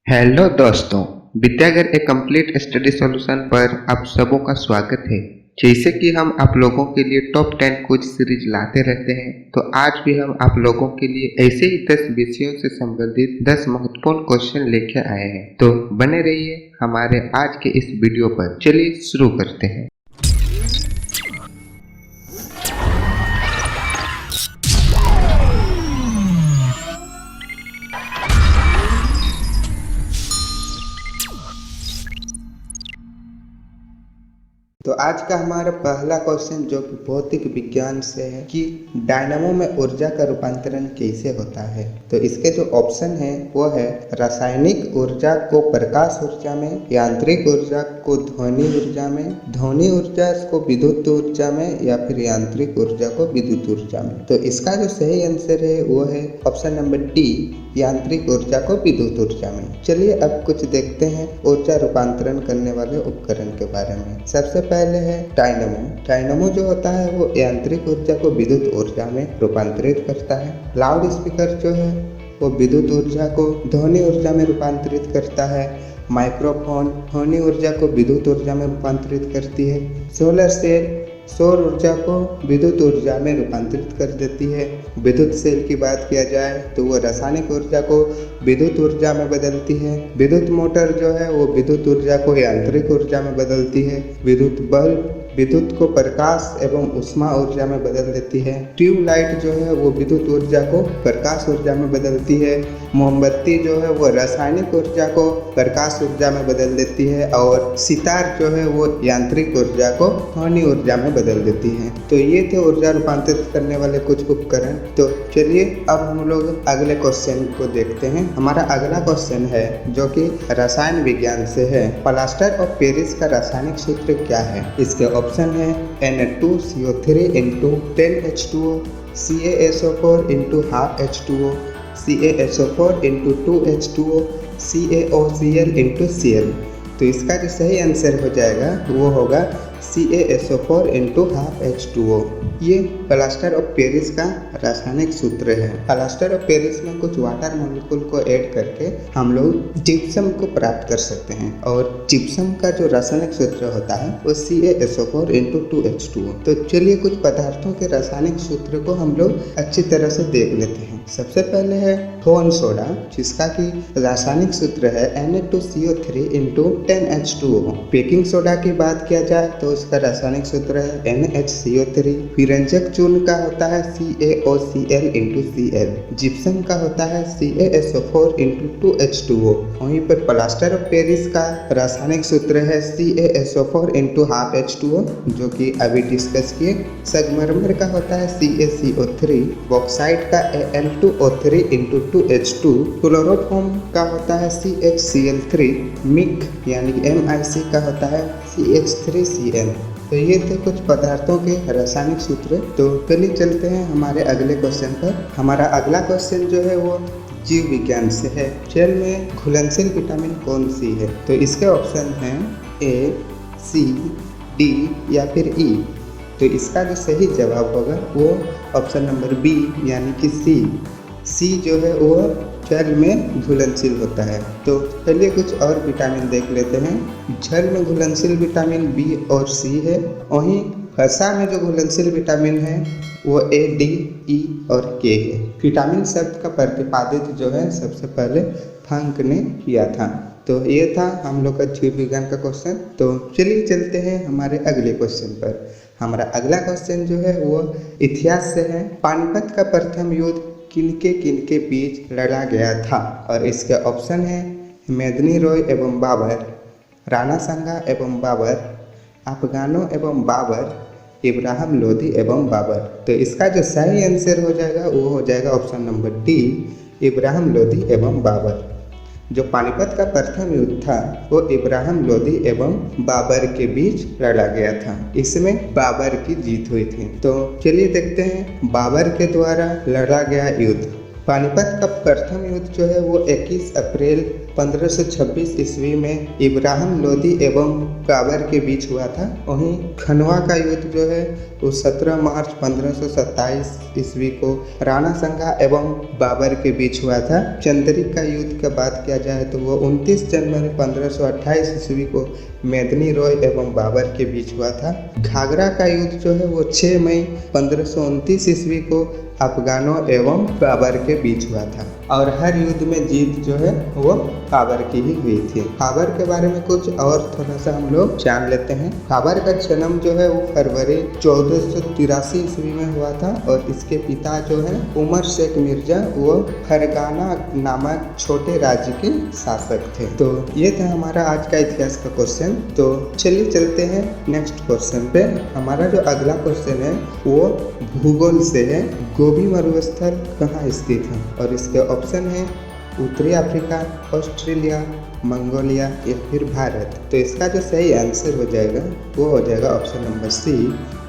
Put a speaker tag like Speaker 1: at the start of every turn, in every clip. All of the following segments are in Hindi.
Speaker 1: हेलो दोस्तों, विद्यागर एक कंप्लीट स्टडी सॉल्यूशन पर आप सबों का स्वागत है। जैसे कि हम आप लोगों के लिए टॉप 10 क्विज सीरीज लाते रहते हैं, तो आज भी हम आप लोगों के लिए ऐसे ही 10 विषयों से संबंधित 10 महत्वपूर्ण क्वेश्चन लेके आए हैं। तो बने रहिए हमारे आज के इस वीडियो पर। चलिए शुरू करते हैं। तो आज का हमारा पहला क्वेश्चन जो कि भौतिक विज्ञान से है कि डायनामो में ऊर्जा का रूपांतरण कैसे होता है। तो इसके जो ऑप्शन है वो है रासायनिक ऊर्जा को प्रकाश ऊर्जा में, यांत्रिक ऊर्जा को ध्वनि ऊर्जा में, ध्वनि ऊर्जा को विद्युत ऊर्जा में, या फिर यांत्रिक ऊर्जा को विद्युत ऊर्जा में। तो इसका जो सही आंसर है वो है ऑप्शन नंबर डी, यांत्रिक ऊर्जा को विद्युत ऊर्जा में। चलिए अब कुछ देखते हैं ऊर्जा रूपांतरण करने वाले उपकरण के बारे में। सबसे पहले है डायनामो। डायनामो जो होता है वो यांत्रिक ऊर्जा को विद्युत ऊर्जा में रूपांतरित करता है। लाउड स्पीकर जो है वो विद्युत ऊर्जा को ध्वनि ऊर्जा में रूपांतरित करता है। माइक्रोफोन ध्वनि ऊर्जा को विद्युत ऊर्जा में रूपांतरित करती है। सोलर सेल सौर ऊर्जा को विद्युत ऊर्जा में रूपांतरित कर देती है। विद्युत सेल की बात किया जाए तो वो रासायनिक ऊर्जा को विद्युत ऊर्जा में बदलती है। विद्युत मोटर जो है वो विद्युत ऊर्जा को यांत्रिक ऊर्जा में बदलती है। विद्युत बल्ब विद्युत को प्रकाश एवं ऊष्मा ऊर्जा में बदल देती है। ट्यूबलाइट जो है वो विद्युत ऊर्जा को प्रकाश ऊर्जा में बदलती है। मोमबत्ती जो है वो रासायनिक ऊर्जा को प्रकाश ऊर्जा में बदल देती है। और सितार जो है वो यांत्रिक ऊर्जा को ध्वनि ऊर्जा में बदल देती है। तो ये थे ऊर्जा रूपांतरित करने वाले कुछ उपकरण। तो चलिए अब हम लोग अगले क्वेश्चन को देखते हैं। हमारा अगला क्वेश्चन है जो कि रसायन विज्ञान से है। प्लास्टर ऑफ पेरिस का रासायनिक सूत्र क्या है। इसके ऑप्शन है Na2CO3 into 10H2O, CaSO4 into half H2O, CaSO4 into 2H2O, CaOCl into Cl। तो इसका जो सही आंसर हो जाएगा वो होगा CaSO4 into half H2O। ये प्लास्टर ऑफ पेरिस का रासायनिक सूत्र है। प्लास्टर ऑफ पेरिस में कुछ वाटर मॉलिक्यूल को ऐड करके हम लोग जिप्सम को प्राप्त कर सकते हैं। और जिप्सम का जो रासायनिक सूत्र होता है वो CaSO4 into 2H2O। तो चलिए कुछ पदार्थों के रासायनिक सूत्र को हम लोग अच्छी तरह से देख लेते हैं। सबसे पहले है थोन सोडा, जिसका कि रासायनिक सूत्र है Na2CO3 into 10H2O। Baking soda की बात किया जाए तो इसका रासायनिक सूत्र है NaHCO3। विरंजक चूर्ण का होता है CaOCl into Cl। जिप्सम का होता है CaSO4 into 2H2O। वहीं पर प्लास्टर ऑफ पेरिस का रासायनिक सूत्र है CaSO4 into half H2O, जो कि अभी डिस्कस किए। संगमरमर का होता है CaCO3। बॉक्साइट का Al2O3 into 2H2। क्लोरोफॉर्म का होता है CHCl3। मिक यानी कि MIC का होता है CH3Cl। तो ये थे कुछ पदार्थों के रासायनिक सूत्र। तो चलिए चलते हैं हमारे अगले क्वेश्चन पर। हमारा अगला क्वेश्चन जो है वो जीव विज्ञान से है। जल में घुलनशील विटामिन कौन सी है। तो इसके ऑप्शन हैं A, C, D या फिर E। तो इसका जो सही जवाब होगा वो ऑप्शन नंबर बी यानी कि सी जो है वो जल में घुलनशील होता है। तो चलिए कुछ और विटामिन देख लेते हैं। जल में घुलनशील विटामिन बी और सी है। वहीं वसा में जो घुलनशील विटामिन है वो ए, डी, ई और के है। विटामिन शब्द का प्रतिपादित जो है सबसे पहले फंक ने किया था। तो ये था हम लोग का जीव विज्ञान का क्वेश्चन। तो चलिए चलते हैं हमारे अगले क्वेश्चन पर। हमारा अगला क्वेश्चन जो है वो इतिहास से है। पानीपत का प्रथम युद्ध किनके बीच लड़ा गया था। और इसके ऑप्शन है मेदिनी रॉय एवं बाबर, राणा सांगा एवं बाबर, अफगानों एवं बाबर, इब्राहिम लोधी एवं बाबर। तो इसका जो सही आंसर हो जाएगा वो हो जाएगा option number D, Ibrahim Lodhi एवं बाबर। जो पानीपत का प्रथम युद्ध था वो इब्राहिम लोधी एवं बाबर के बीच लड़ा गया था। इसमें बाबर की जीत हुई थी। तो चलिए देखते हैं बाबर के द्वारा लड़ा गया युद्ध। पानीपत का प्रथम युद्ध जो है वो 21 अप्रैल 1526 ईस्वी में इब्राहिम लोदी एवं बाबर के बीच हुआ था। वहीं खनवा का युद्ध जो है वो 17 मार्च 1527 ईस्वी को राणा संगा एवं बाबर के बीच हुआ था। चंद्रिक का युद्ध का बात किया जाए तो वो 29 जनवरी 1528 ईस्वी को मेदिनी रॉय एवं बाबर के बीच हुआ था। घाघरा का युद्ध जो है वो 6 मई 1529 ईस्वी को अफगानों एवं बाबर के बीच हुआ था और हर युद्ध में जीत जो है वो बाबर की ही हुई थी। बाबर के बारे में कुछ और थोड़ा सा हम लोग जान लेते हैं। बाबर का जन्म जो है वो फरवरी 1483 ईस्वी में हुआ था और इसके पिता जो है उमर शेख मिर्जा वो फरगाना नामक छोटे राज्य के शासक थे। तो ये था हमारा आज का इतिहास का क्वेश्चन। तो चलिए चलते हैं नेक्स्ट क्वेश्चन पे। हमारा जो अगला क्वेश्चन है वो भूगोल से है। गोबी मरुस्थल कहाँ स्थित है? और इसके ऑप्शन है उत्तरी अफ्रीका, ऑस्ट्रेलिया, मंगोलिया या फिर भारत। तो इसका जो सही आंसर हो जाएगा वो हो जाएगा ऑप्शन नंबर सी,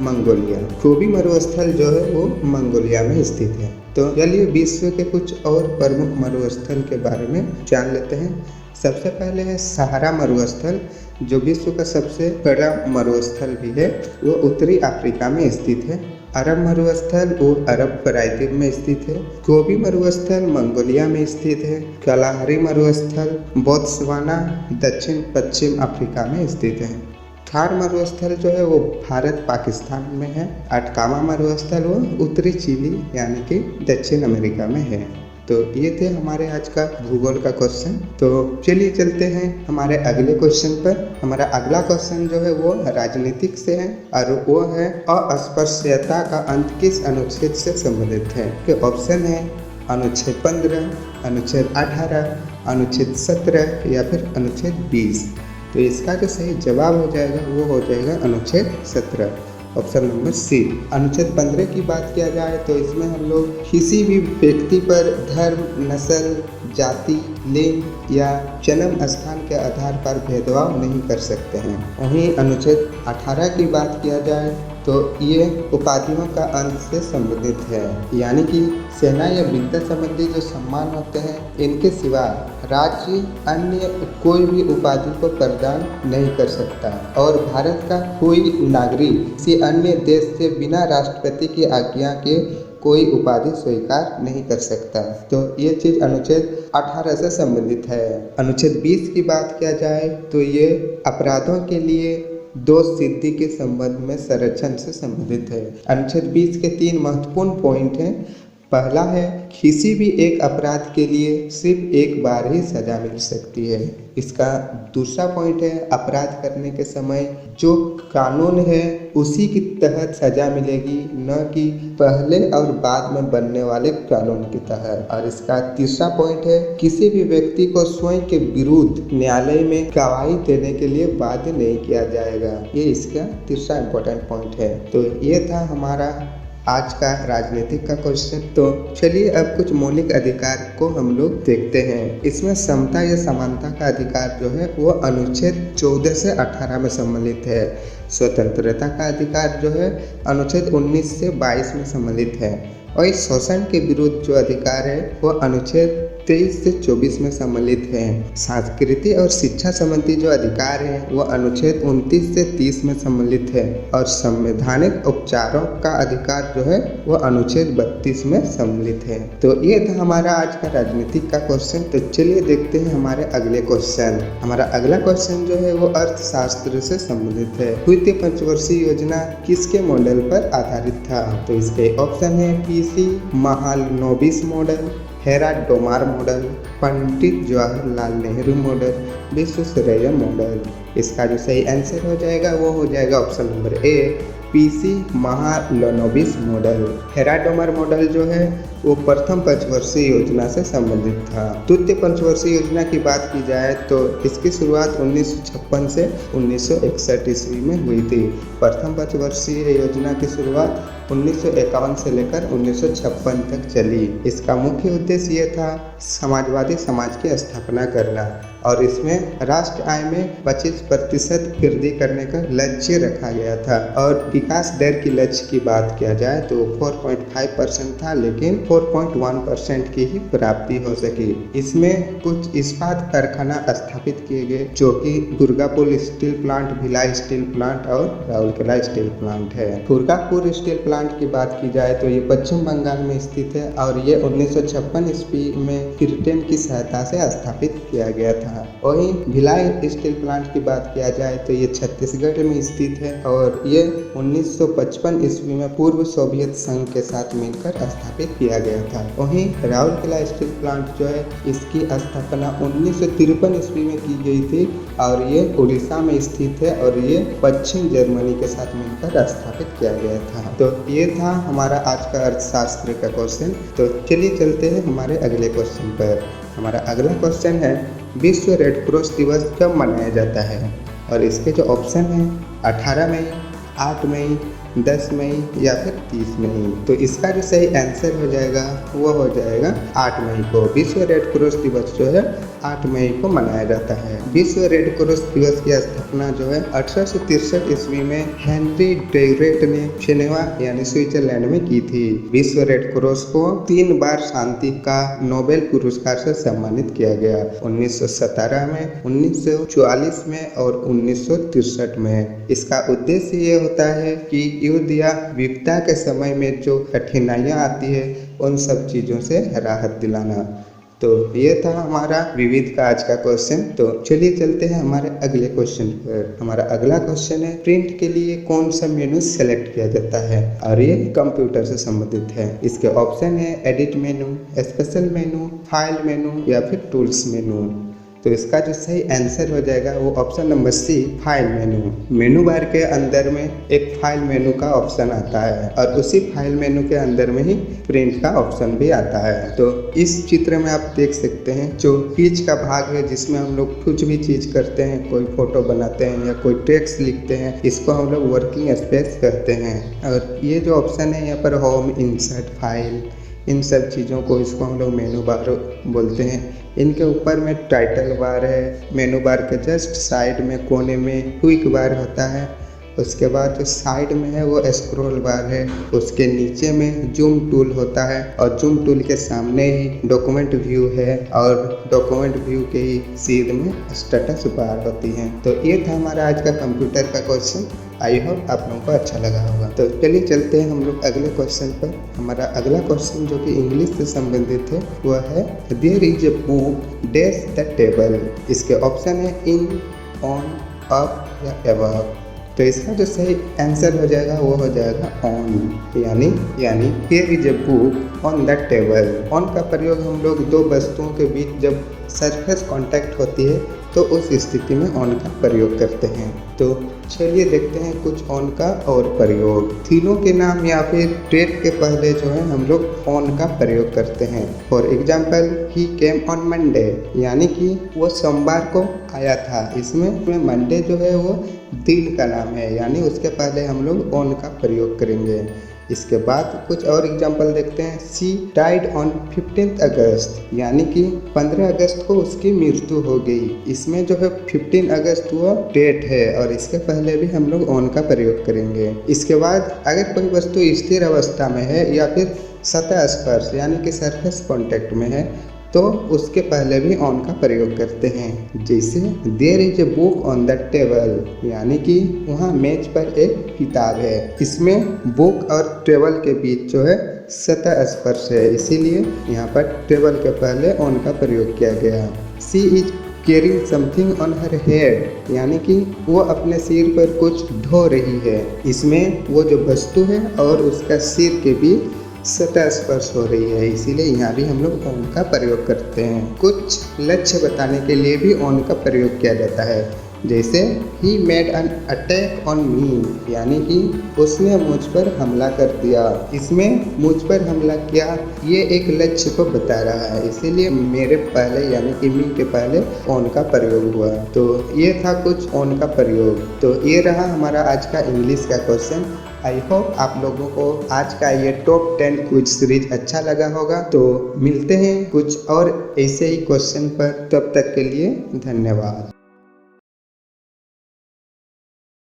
Speaker 1: मंगोलिया। गोबी मरुस्थल जो है वो मंगोलिया में स्थित है। तो चलिए विश्व के कुछ और प्रमुख मरुस्थल के बारे में जान लेते हैं। सबसे पहले है सहारा मरुस्थल, जो विश्व का सबसे बड़ा मरुस्थल भी है। वो उत्तरी अफ्रीका में स्थित है। अरब मरुस्थल वो अरब प्रायद्वीप में स्थित है। गोबी मरुस्थल मंगोलिया में स्थित है। कलाहरी मरुस्थल बोत्सवाना दक्षिण पश्चिम अफ्रीका में स्थित है। थार मरुस्थल जो है वो भारत पाकिस्तान में है। अटकामा मरुस्थल वो उत्तरी चिली यानी कि दक्षिण अमेरिका में है। तो ये थे हमारे आज का भूगोल का क्वेश्चन। तो चलिए चलते हैं हमारे अगले क्वेश्चन पर। हमारा अगला क्वेश्चन जो है वो राजनीतिक से है और वो है अस्पृश्यता का अंत किस अनुच्छेद से संबंधित है? के ऑप्शन है अनुच्छेद 15, अनुच्छेद 18, अनुच्छेद 17 या फिर अनुच्छेद 20। तो इसका जो सही जवाब हो जाएगा वो हो जाएगा अनुच्छेद 17, ऑप्शन नंबर सी। अनुच्छेद 15 की बात किया जाए तो इसमें हम लोग किसी भी व्यक्ति पर धर्म, नस्ल, जाति, लिंग या जन्म स्थान के आधार पर भेदभाव नहीं कर सकते हैं। वहीं अनुच्छेद 18 की बात किया जाए तो ये उपाधियों का अंत से संबंधित है, यानी कि सेना या विद्या संबंधी जो सम्मान होते हैं इनके सिवा राज्य अन्य कोई भी उपाधि को प्रदान नहीं कर सकता और भारत का कोई नागरिक किसी अन्य देश से बिना राष्ट्रपति की आज्ञा के कोई उपाधि स्वीकार नहीं कर सकता। तो ये चीज़ अनुच्छेद 18 से संबंधित है। अनुच्छेद 20 की बात किया जाए तो ये अपराधों के लिए दोष सिद्धि के संबंध में संरक्षण से संबंधित है। अनुच्छेद 20 के 3 महत्वपूर्ण पॉइंट हैं। पहला है किसी भी एक अपराध के लिए सिर्फ एक बार ही सजा मिल सकती है। इसका दूसरा पॉइंट है अपराध करने के समय जो कानून है उसी के तहत सजा मिलेगी, न कि पहले और बाद में बनने वाले कानून के तहत। और इसका तीसरा पॉइंट है किसी भी व्यक्ति को स्वयं के विरुद्ध न्यायालय में गवाही देने के लिए बाध्य नहीं किया जाएगा। ये इसका तीसरा इम्पोर्टेंट पॉइंट है। तो ये था हमारा आज का राजनीतिक का क्वेश्चन। तो चलिए अब कुछ मौलिक अधिकार को हम लोग देखते हैं। इसमें समता या समानता का अधिकार जो है वो अनुच्छेद 14 से 18 में सम्मिलित है। स्वतंत्रता का अधिकार जो है अनुच्छेद 19 से 22 में सम्मिलित है। और इस शोषण के विरुद्ध जो अधिकार है वो अनुच्छेद 23 से 24 में सम्मिलित है। संस्कृति और शिक्षा संबंधी जो अधिकार है वो अनुच्छेद 29 से 30 में सम्मिलित है। और संवैधानिक उपचारों का अधिकार जो है वो अनुच्छेद 32 में सम्मिलित है। तो ये था हमारा आज का राजनीतिक का क्वेश्चन। तो चलिए देखते हैं हमारे अगले क्वेश्चन। हमारा अगला क्वेश्चन जो है वो अर्थशास्त्र से संबंधित है। द्वितीय पंचवर्षीय योजना किसके मॉडल पर आधारित था? तो इसके ऑप्शन है PC Mahalanobis model, Harrod Domar model, Pandit Jawaharlal Nehru model, Visvesvaraya model. इसका जो सही आंसर हो जाएगा वो हो जाएगा option number A, PC Mahalanobis model. Harrod Domar model जो है वो प्रथम पंचवर्षीय योजना से संबंधित था। द्वितीय पंचवर्षीय योजना की बात की जाए तो इसकी शुरुआत 1956 से 1961 ईस्वी में हुई थी। प्रथम पंचवर्षीय योजना की शुरुआत 1951 से लेकर 1956 तक चली। इसका मुख्य उद्देश्य ये था समाजवादी समाज की स्थापना करना और इसमें राष्ट्र आय में 25% वृद्धि करने का लक्ष्य रखा गया था। और विकास दर की लक्ष्य की बात किया जाए तो 4.5% था, लेकिन 4.1% की ही प्राप्ति हो सकी। इसमें कुछ इस्पात कारखाना स्थापित किए गए, जो कि Durgapur steel plant, Bhilai steel plant और राउरकेला स्टील प्लांट है। दुर्गापुर स्टील प्लांट की बात की जाए तो ये पश्चिम बंगाल में स्थित है और ये 1956 ईस्वी में ब्रिटेन की सहायता से स्थापित किया गया था। वहीं भिलाई स्टील प्लांट की बात किया जाए तो ये छत्तीसगढ़ में स्थित है और ये 1955 ईस्वी में पूर्व सोवियत संघ के साथ मिलकर स्थापित किया गया था। वहीं राउरकेला स्टील प्लांट जो है, इसकी स्थापना 1953 ईस्वी में की गई थी और ये उड़ीसा में स्थित है और ये पश्चिम जर्मनी के साथ मिलकर स्थापित किया गया था। तो ये था हमारा आज का अर्थशास्त्र का क्वेश्चन। तो चलिए चलते हैं हमारे अगले क्वेश्चन पर। हमारा अगला क्वेश्चन है, विश्व रेड क्रॉस दिवस कब मनाया जाता है? और इसके जो ऑप्शन है 18 मई, 8 मई, 10 मई या फिर 30 मई। तो इसका जो सही आंसर हो जाएगा वो हो जाएगा 8 मई को। विश्व रेड क्रॉस दिवस जो है 8 मई को मनाया जाता है। विश्व रेड क्रॉस दिवस की स्थापना जो है 1863 ईस्वी में हेनरी डेग्रेट ने जेनेवा यानी स्विट्जरलैंड में की थी। विश्व रेड क्रॉस को 3 बार शांति का नोबेल पुरस्कार से सम्मानित किया गया, 1917 में, 1944 में और 1963 में। इसका उद्देश्य ये होता है कि युद्ध या विपदा के समय में जो कठिनाइयाँ आती है उन सब चीज़ों से राहत दिलाना। तो ये था हमारा विविध का आज का क्वेश्चन। तो चलिए चलते हैं हमारे अगले क्वेश्चन पर। हमारा अगला क्वेश्चन है, प्रिंट के लिए कौन सा मेनू सेलेक्ट किया जाता है? और ये कंप्यूटर से संबंधित है। इसके ऑप्शन है एडिट मेनू, स्पेशल मेनू, फाइल मेनू या फिर टूल्स मेनू। तो इसका जो सही आंसर हो जाएगा वो option number C, file menu. Menu bar के अंदर में एक फाइल मेनू का ऑप्शन आता है और उसी फाइल मेनू के अंदर में ही प्रिंट का ऑप्शन भी आता है। तो इस चित्र में आप देख सकते हैं जो पेज का भाग है जिसमें हम लोग कुछ भी चीज़ करते हैं, कोई फोटो बनाते हैं या कोई टेक्स्ट लिखते हैं, इसको हम लोग वर्किंग स्पेस कहते हैं। और ये जो ऑप्शन है यहाँ पर होम, इंसर्ट, फाइल, इन सब चीज़ों को इसको हम लोग मेनू बार बोलते हैं। इनके ऊपर में टाइटल बार है, मेनू बार के जस्ट साइड में कोने में क्विक बार होता है, उसके बाद जो साइड में है वो स्क्रॉल बार है, उसके नीचे में जूम टूल होता है और जूम टूल के सामने ही डॉक्यूमेंट व्यू है और डॉक्यूमेंट व्यू के ही सीध में स्टेटस बार होती है। तो ये था हमारा आज का कंप्यूटर का क्वेश्चन। आई होप आप लोगों को अच्छा लगा होगा। तो चलिए चलते हैं हम लोग अगले क्वेश्चन पर। हमारा अगला क्वेश्चन जो कि इंग्लिश से संबंधित है वह है, there is a book dash the table. इसके ऑप्शन है इन, ऑन, अप या अबव। तो इसका जो सही आंसर हो जाएगा वो हो जाएगा ऑन, यानी here is a book on the table. On का प्रयोग हम लोग दो वस्तुओं के बीच जब सरफेस कांटेक्ट होती है तो उस स्थिति में ऑन का प्रयोग करते हैं। तो चलिए देखते हैं कुछ ऑन का और प्रयोग। तीनों के नाम या फिर डेट के पहले जो है हम लोग ऑन का प्रयोग करते हैं। For example, he came on Monday, यानी कि वो सोमवार को आया था। इसमें मंडे जो है वो दिन का नाम है, यानी उसके पहले हम लोग ऑन का प्रयोग करेंगे। इसके बाद कुछ और एग्जाम्पल देखते हैं। सी डाइड ऑन 15 अगस्त, यानी कि 15 अगस्त को उसकी मृत्यु हो गई। इसमें जो है 15 अगस्त वो डेट है और इसके पहले भी हम लोग ऑन का प्रयोग करेंगे। इसके बाद अगर कोई वस्तु स्थिर अवस्था में है या फिर सतह स्पर्श यानी कि सरफेस कॉन्टैक्ट में है तो उसके पहले भी ऑन का प्रयोग करते हैं। जैसे there is a book on the table, यानी कि वहाँ मेज पर एक किताब है। इसमें बुक और टेबल के बीच जो है सतह स्पर्श है, इसीलिए यहाँ पर टेबल के पहले ऑन का प्रयोग किया गया। She is carrying something on her head, यानी कि वो अपने सिर पर कुछ ढो रही है। इसमें वो जो वस्तु है और उसका सिर के बीच सतह स्पर्श हो रही है, इसीलिए यहाँ भी हम लोग ऑन का प्रयोग करते हैं। कुछ लक्ष्य बताने के लिए भी ऑन का प्रयोग किया जाता है। जैसे he made an attack on me, यानी कि उसने मुझ पर हमला कर दिया। इसमें मुझ पर हमला किया ये एक लक्ष्य को बता रहा है, इसीलिए मेरे पहले यानी कि मी के पहले ऑन का प्रयोग हुआ। तो ये था कुछ ऑन का प्रयोग। तो ये रहा हमारा आज का इंग्लिश का क्वेश्चन। आई होप आप लोगों को आज का ये टॉप 10 क्विज सीरीज अच्छा लगा होगा। तो मिलते हैं कुछ और ऐसे ही क्वेश्चन पर, तब तक के लिए धन्यवाद।